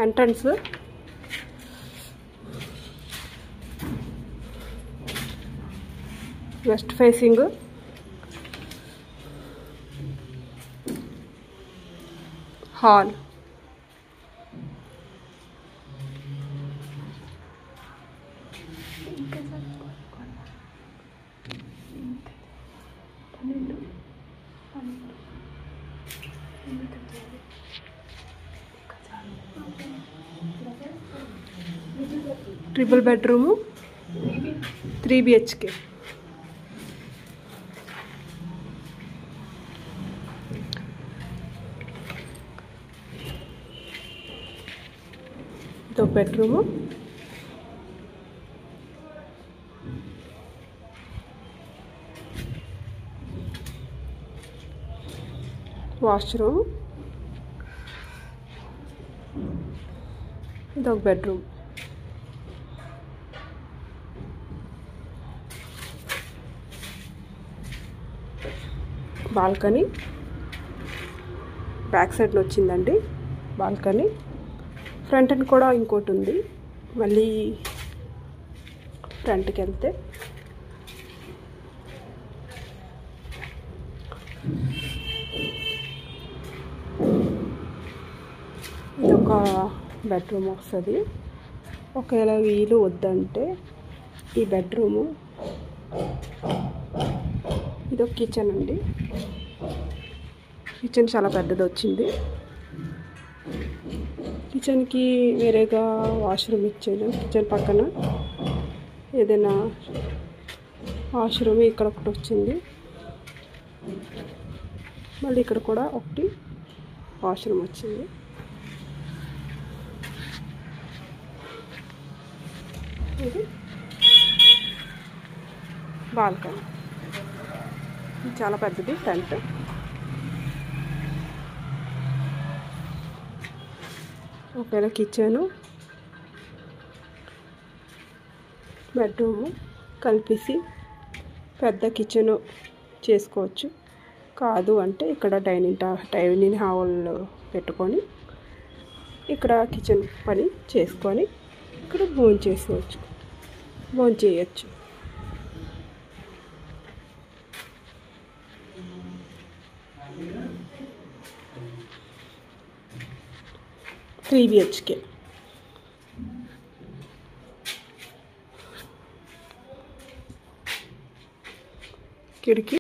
Entrance west facing hall triple bedroom 3 BHK. ఇది bedroom, washroom, ఇది ఒక బెడ్రూమ్, బాల్కనీ బ్యాక్ సైడ్లో వచ్చిందండి. బాల్కనీ ఫ్రంట్ అని కూడా ఇంకోటి ఉంది. మళ్ళీ ఫ్రంట్కి వెళ్తే ఇదొక బెడ్రూమ్ వస్తుంది. ఒకవేళ వీలు వద్దంటే ఈ బెడ్రూము, ఇదొక కిచెన్ అండి. కిచెన్ చాలా పెద్దది వచ్చింది. కిచెన్కి వేరేగా వాష్రూమ్ ఇచ్చాను. కిచెన్ పక్కన ఏదైనా వాష్రూమ్ ఇక్కడ ఒకటి వచ్చింది. మళ్ళీ ఇక్కడ కూడా ఒకటి వాష్రూమ్ వచ్చింది. ఇది బాల్కనీ, ఇది చాలా పెద్దది. ఫ్రంట్ ఒకవేళ కిచెను బెడ్రూము కలిపేసి పెద్ద కిచెను చేసుకోవచ్చు. కాదు అంటే ఇక్కడ డైనింగ్ హాల్ పెట్టుకొని ఇక్కడ కిచెన్ పని చేసుకొని ఇక్కడ భోజనం చేయొచ్చు. 3 BHK. खिड़की